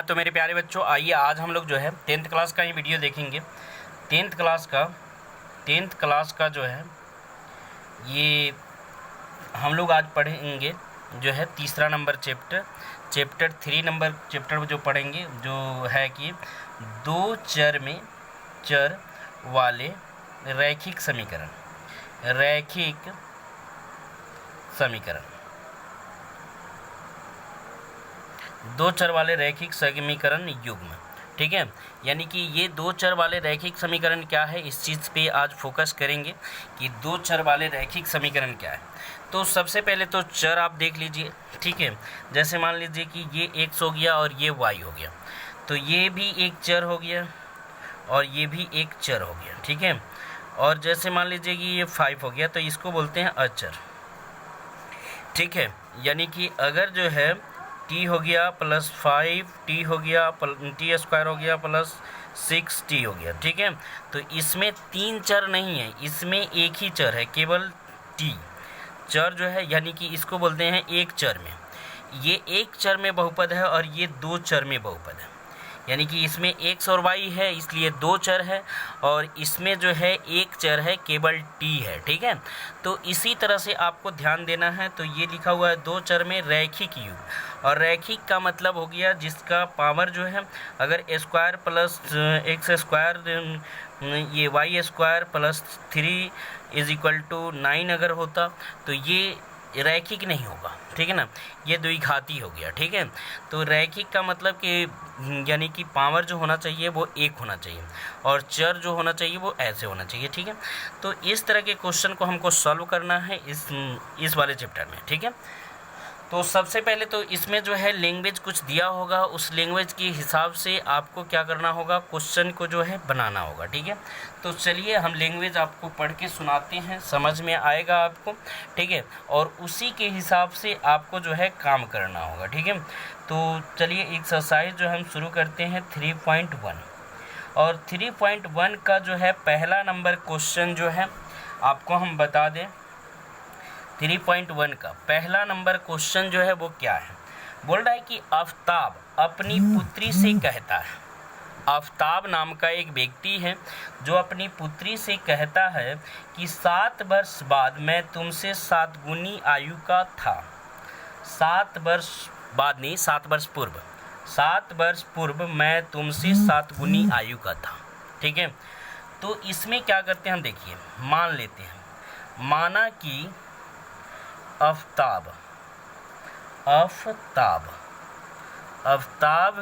तो मेरे प्यारे बच्चों, आइए आज हम लोग जो है 10th क्लास का ही वीडियो देखेंगे। 10th क्लास का जो है ये हम लोग आज पढ़ेंगे जो है तीसरा नंबर चैप्टर 3 नंबर चैप्टर जो पढ़ेंगे, जो है कि दो चर वाले रैखिक समीकरण दो चर वाले रैखिक समीकरण युग्म। ठीक है, यानी कि ये दो चर वाले रैखिक समीकरण क्या है, इस चीज़ पे आज फोकस करेंगे कि दो चर वाले रैखिक समीकरण क्या है। तो सबसे पहले तो चर आप देख लीजिए। ठीक है, जैसे मान लीजिए कि ये x हो गया और ये y हो गया, तो ये भी एक चर हो गया और ये भी एक चर हो गया। ठीक है, और जैसे मान लीजिए कि ये 5 हो गया, तो इसको बोलते हैं अचर। ठीक है, यानी कि अगर जो है t हो गया प्लस 5t हो गया t स्क्वायर हो गया प्लस 6t हो गया। ठीक है, तो इसमें तीन चर नहीं है, इसमें एक ही चर है, केवल t चर जो है, यानी कि इसको बोलते हैं एक चर में। ये एक चर में बहुपद है और ये दो चर में बहुपद है, यानी कि इसमें x और y है इसलिए दो चर है, और इसमें जो है एक चर है, केवल t है। ठीक है, तो इसी तरह से आपको ध्यान देना है। तो ये लिखा हुआ है दो चर में रैखिक युग्म, और रैखिक का मतलब हो गया जिसका पावर जो है, अगर स्क्वायर प्लस एक्स स्क्वायर ये Y square plus 3 is equal to 9 अगर होता तो ये रैखिक नहीं होगा। ठीक है ना, ये द्विघाती हो गया। ठीक है, तो रैखिक का मतलब कि यानी कि पावर जो होना चाहिए वो एक होना चाहिए और चर जो होना चाहिए वो ऐसे होना चाहिए। ठीक है, तो इस तरह के क्वेश्चन को हमको सॉल्व करना है इस वाले चैप्टर में। ठीक है, तो सबसे पहले तो इसमें जो है लैंग्वेज कुछ दिया होगा, उस लैंग्वेज के हिसाब से आपको क्या करना होगा, क्वेश्चन को जो है बनाना होगा। ठीक है, तो चलिए हम लैंग्वेज आपको पढ़ के सुनाते हैं, समझ में आएगा आपको। ठीक है, और उसी के हिसाब से आपको जो है काम करना होगा। ठीक है, तो चलिए एक्सरसाइज जो हम शुरू करते हैं 3.1, और 3.1 का जो है पहला नंबर क्वेश्चन जो है आपको हम बता दें। 3.1 का पहला नंबर क्वेश्चन जो है वो क्या है, बोल रहा है कि आफताब अपनी पुत्री से कहता है। आफताब नाम का एक व्यक्ति है जो अपनी पुत्री से कहता है कि 7 वर्ष बाद मैं तुमसे 7 गुनी आयु का था। 7 वर्ष बाद नहीं, 7 वर्ष पूर्व, 7 वर्ष पूर्व मैं तुमसे 7 गुनी आयु का था। ठीक है, तो इसमें क्या करते हैं हम, देखिए मान लेते हैं, माना कि आफताब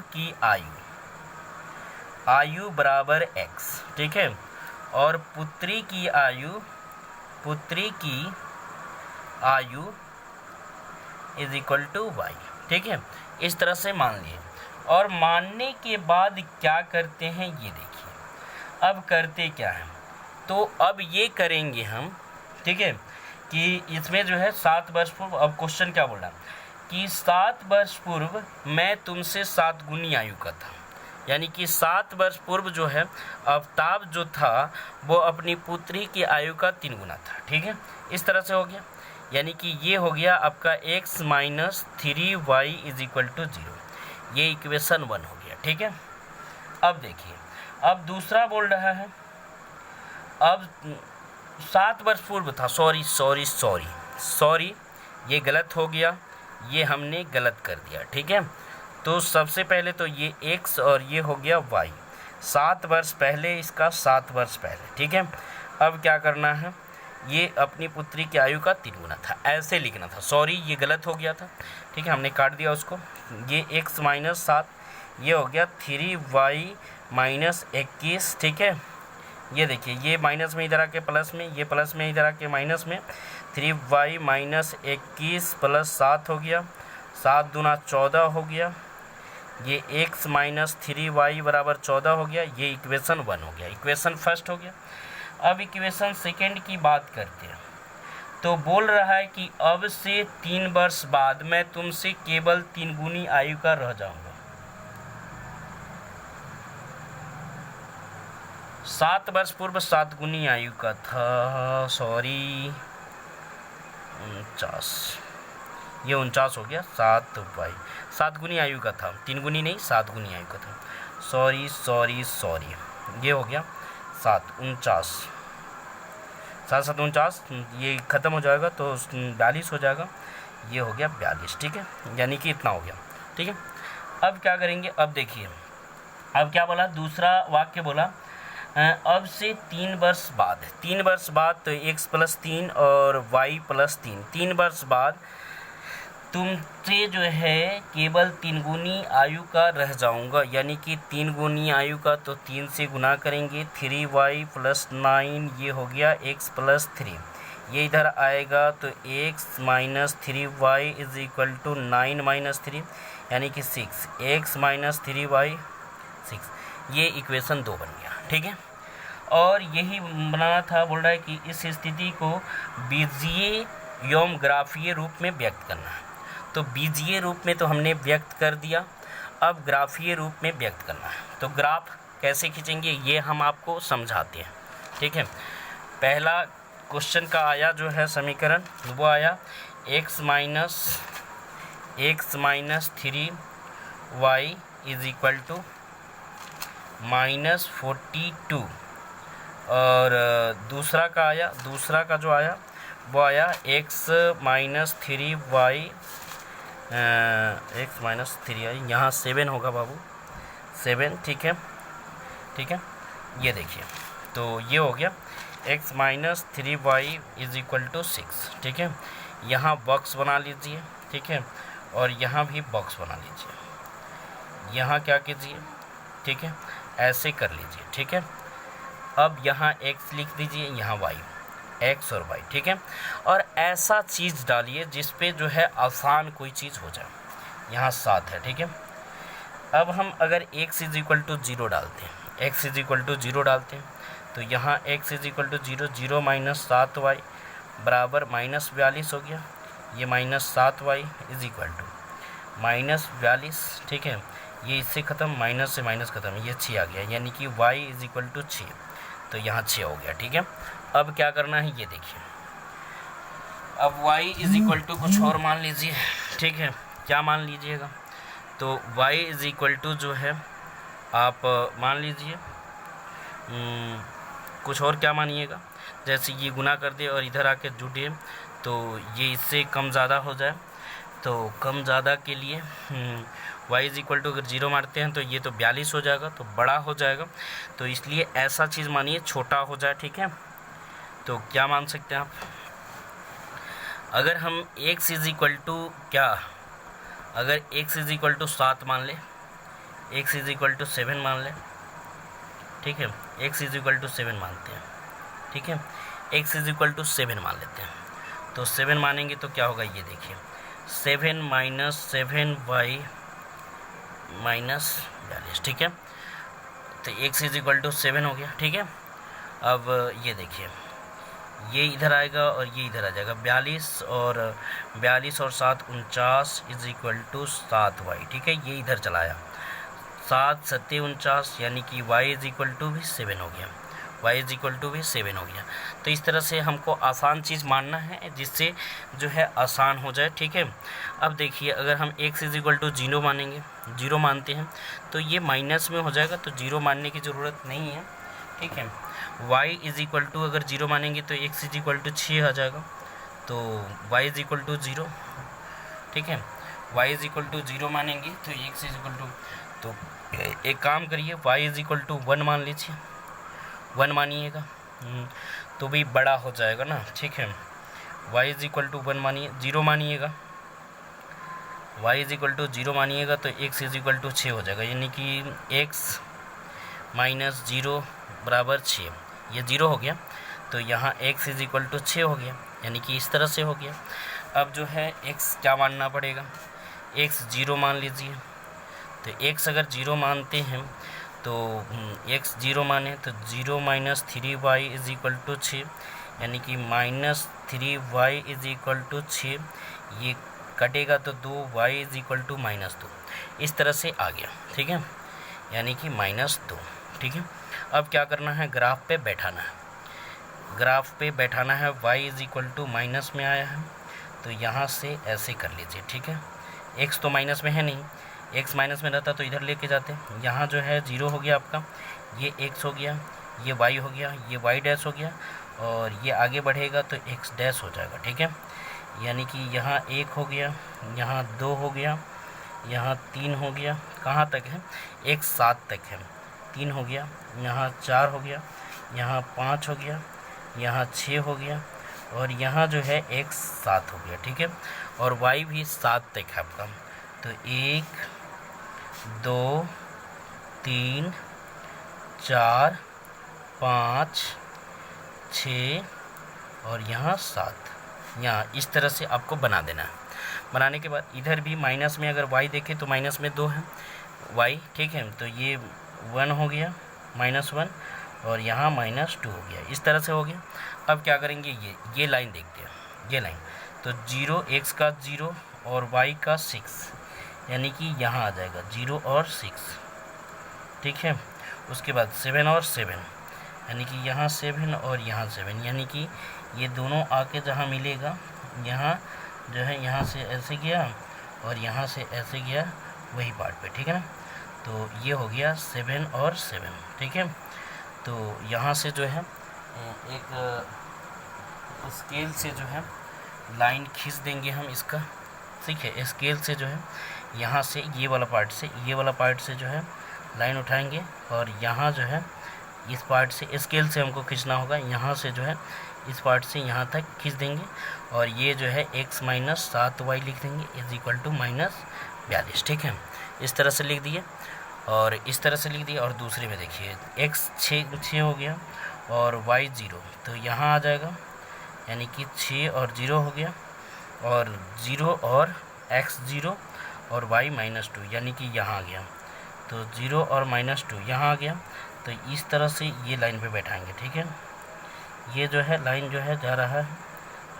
की आयु बराबर x। ठीक है, और पुत्री की आयु इज इक्वल टू y। ठीक है, इस तरह से मान लिए, और मानने के बाद क्या करते हैं ये देखिए। अब करते क्या है, तो अब ये करेंगे हम। ठीक है, कि इसमें जो है 7 वर्ष पूर्व, अब क्वेश्चन क्या बोल रहा है कि 7 वर्ष पूर्व मैं तुमसे 7 गुनी आयु का था, यानी कि 7 वर्ष पूर्व जो है आफताब जो था वो अपनी पुत्री की आयु का 3 गुना था। ठीक है, इस तरह से हो गया, यानी कि ये हो गया आपका x minus 3y is equal to 0। ये इक्वेशन 1 हो गया। ठीक है, अब देखिए, अब दूसरा बोल रहा है, अब 7 वर्ष पूर्व था, सॉरी ये गलत हो गया, ये हमने गलत कर दिया। ठीक है, तो सबसे पहले तो ये x और ये हो गया y, 7 वर्ष पहले इसका 7 वर्ष पहले। ठीक है, अब क्या करना है, ये अपनी पुत्री की आयु का 3 गुना था, ऐसे लिखना था। सॉरी ये गलत हो गया था। ठीक है, हमने काट दिया उसको। ये x माइनस 7, ये हो गया 3y माइनस 21। ठीक है, ये देखिए, ये माइनस में इधर आके प्लस में, ये प्लस में इधर आके माइनस में, 3y माइनस 21 प्लस 7 हो गया, 7 दूना 14 हो गया, ये x माइनस 3y बराबर 14 हो गया। ये इक्वेशन 1 हो गया, इक्वेशन फर्स्ट हो गया। अब इक्वेशन सेकेंड की बात करते हैं, तो बोल रहा है कि अब से 3 वर्ष बाद मैं तुमसे केवल 3 गुनी आयु का रह जाऊंगा। 7 वर्ष पूर्व 7 गुनी आयु का था, 49, ये 49 हो गया 7y, 7 गुनी आयु का था, 3 गुनी नहीं 7 गुनी आयु का था, सॉरी, ये हो गया 7 49, 7 7 49, ये ख़त्म हो जाएगा तो 42 हो जाएगा, ये हो गया 42, ठीक है, यानी कि इतना हो गया, ठीक है। अब क्या करेंगे, अब देखिए, अब क्या बोला, दूसरा वाक्य बोला अब से 3 वर्ष बाद, 3 वर्ष बाद तो x + 3 और y + 3, 3 वर्ष बाद तुमसे जो है केवल 3 गुनी आयु का रह जाऊंगा, यानी कि 3 गुनी आयु का तो 3 से गुना करेंगे, 3y + 9, ये हो गया x + 3, ये इधर आएगा तो x - 3y = 9 - 3 यानी कि 6, x - 3y 6, ये इक्वेशन 2 बन गया, ठीक है। और यही बनाना था, बोल रहा है कि इस स्थिति को बीजीय एवं ग्राफीय रूप में व्यक्त करना है, तो बीजीय रूप में तो हमने व्यक्त कर दिया, अब ग्राफीय रूप में व्यक्त करना है, तो ग्राफ कैसे खींचेंगे ये हम आपको समझाते हैं, ठीक है। पहला क्वेश्चन का आया जो है समीकरण, वो आया x - 3y = -42, और दूसरा का आया, दूसरा का जो आया वो आया x - 3y, x - 3y, यहाँ 7 होगा बाबू, 7, ठीक है, ठीक है, ये देखिए, तो ये हो गया x - 3y = 6, ठीक है। यहाँ बॉक्स बना लीजिए, ठीक है, और यहाँ भी बॉक्स बना लीजिए, यहाँ क्या कीजिए, ठीक है, ऐसे कर लीजिए, ठीक है। अब यहाँ x लिख दीजिए, यहाँ y, x और y, ठीक है, और ऐसा चीज़ डालिए जिस पे जो है आसान कोई चीज़ हो जाए, यहाँ 7 है, ठीक है। अब हम अगर x = 0 डालते हैं, x = 0 डालते हैं, तो यहाँ x = 0, 0 - 7y बराबर -42 हो गया, ये -7y = -42, ठीक है, ये इससे ख़त्म, माइनस से माइनस ख़त्म, ये 6 आ गया, यानी कि y = 6, तो यहाँ 6 हो गया, ठीक है। अब क्या करना है ये देखिए, अब y = कुछ और मान लीजिए, ठीक है, क्या मान लीजिएगा, तो y = जो है आप मान लीजिए कुछ और क्या मानिएगा, जैसे ये गुना कर दे और इधर आके जुड़े तो ये इससे कम ज़्यादा हो जाए, तो कम ज़्यादा के लिए y = अगर 0 मारते हैं तो ये तो 42 हो जाएगा, तो बड़ा हो जाएगा, तो इसलिए ऐसा चीज़ मानिए छोटा हो जाए, ठीक है। तो क्या मान सकते हैं आप, अगर हम x = क्या, अगर x = 7 मान ले, x = 7 मान ले, ठीक है, x = 7 मानते हैं, ठीक है, x = 7 मान लेते हैं, तो 7 मानेंगे तो क्या होगा ये देखिए, 7 - 7y -42, ठीक है, तो x = 7 हो गया, ठीक है। अब ये देखिए, ये इधर आएगा और ये इधर आ जाएगा, 42 और 7 49 = 7y, ठीक है, ये इधर चला आया, 7 7 49, यानी कि y = भी 7 हो गया, y = भी 7 हो गया। तो इस तरह से हमको आसान चीज़ मानना है जिससे जो है आसान हो जाए, ठीक है। अब देखिए, अगर हम x = 0 मानेंगे, 0 मानते हैं तो ये माइनस में हो जाएगा, तो 0 मानने की ज़रूरत नहीं है, ठीक है। y = अगर 0 मानेंगे तो x = 6 आ जाएगा, तो y = 0, ठीक है, y = 0 मानेंगे तो x = तो एक काम करिए, y = 1 मान लीजिए, 1 मानिएगा, तो भी बड़ा हो जाएगा ना, ठीक है, y = 1 मानिए, 0 मानिएगा, y = 0 मानिएगा तो x = 6 हो जाएगा, यानी कि x - 0 = 6, ये 0 हो गया, तो यहाँ x = 6 हो गया, यानी कि इस तरह से हो गया। अब जो है x क्या मानना पड़ेगा, x 0 मान लीजिए, तो x अगर 0 मानते हैं तो x 0 माने तो 0 - 3y = 6, यानी कि -3y = 6, ये कटेगा तो 2y = -2, इस तरह से आ गया, ठीक है, यानी कि -2, ठीक है। अब क्या करना है, ग्राफ पे बैठाना है, ग्राफ पे बैठाना है, y = माइनस में आया है तो यहाँ से ऐसे कर लीजिए, ठीक है। x तो माइनस में है नहीं, x माइनस में रहता तो इधर लेके जाते। यहाँ जो है 0 हो गया आपका, ये x हो गया, ये y हो गया, ये y डैश हो गया, और ये आगे बढ़ेगा तो x डैश हो जाएगा, ठीक है। यानी कि यहाँ 1 हो गया, यहाँ 2 हो गया, यहाँ 3 हो गया, कहाँ तक है, x 7 तक है, 3 हो गया, यहाँ 4 हो गया, यहाँ 5 हो गया, यहाँ 6 हो गया, और यहाँ जो है x 7 हो गया, ठीक है। और y भी 7 तक है आपका। तो 1 2 3 4 5 6 और यहाँ 7, यहाँ इस तरह से आपको बना देना है। बनाने के बाद इधर भी माइनस में अगर y देखें तो माइनस में 2 है y, ठीक है। तो ये 1 हो गया, -1, और यहाँ -2 हो गया, इस तरह से हो गया। अब क्या करेंगे, ये लाइन देखते हैं, ये लाइन तो 0 x का 0 और y का 6, यानी कि यहाँ आ जाएगा 0 और 6, ठीक है। उसके बाद 7 और 7, यानी कि यहाँ 7 और यहाँ 7, यानी कि ये दोनों आके जहाँ मिलेगा, यहाँ जो है यहाँ से ऐसे गया और यहाँ से ऐसे गया, वही पार्ट पे, ठीक है ना। तो ये हो गया 7 और 7, ठीक है। तो यहाँ से जो है एक स्केल से जो है लाइन खींच देंगे हम इसका, ठीक है। स्केल से जो है यहाँ से ये वाला पार्ट से जो है लाइन उठाएंगे, और यहाँ जो है इस पार्ट से स्केल से हमको खींचना होगा, यहाँ से जो है इस पार्ट से यहाँ तक खींच देंगे, और ये जो है x - 7y लिख देंगे = -42, ठीक है। इस तरह से लिख दिए और इस तरह से लिख दिया। और दूसरे में देखिए x 6 हो गया और y 0, तो यहाँ आ जाएगा, यानी कि 6 और 0 हो गया, और 0 और x 0 और y -2, यानी कि यहाँ आ गया। तो 0 और -2 यहाँ आ गया। तो इस तरह से ये लाइन पे बैठाएंगे, ठीक है। ये जो है लाइन जो है जा रहा है,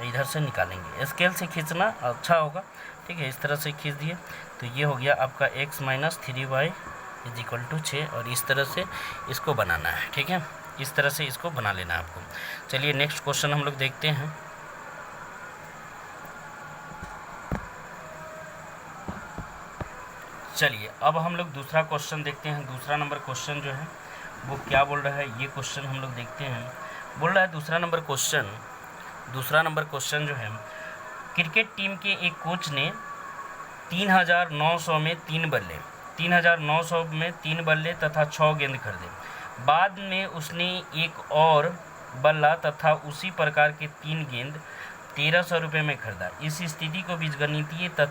इधर से निकालेंगे, स्केल से खींचना अच्छा होगा, ठीक है। इस तरह से खींच दिए तो ये हो गया आपका x - 3y = 6, और इस तरह से इसको बनाना है, ठीक है। इस तरह से इसको बना लेना है आपको। चलिए नेक्स्ट क्वेश्चन हम लोग देखते हैं। चलिए अब हम लोग दूसरा क्वेश्चन देखते हैं। दूसरा नंबर क्वेश्चन जो है वो क्या बोल रहा है, ये क्वेश्चन हम लोग देखते हैं। बोल रहा है दूसरा नंबर क्वेश्चन जो है, क्रिकेट टीम के एक कोच ने 3,900 में 3 बल्ले तथा 6 गेंद खरीदे। बाद में उसने एक और बल्ला तथा उसी प्रकार के 3 गेंद 1,300 रुपये में खरीदा। इस स्थिति को बीजगणितीय तथा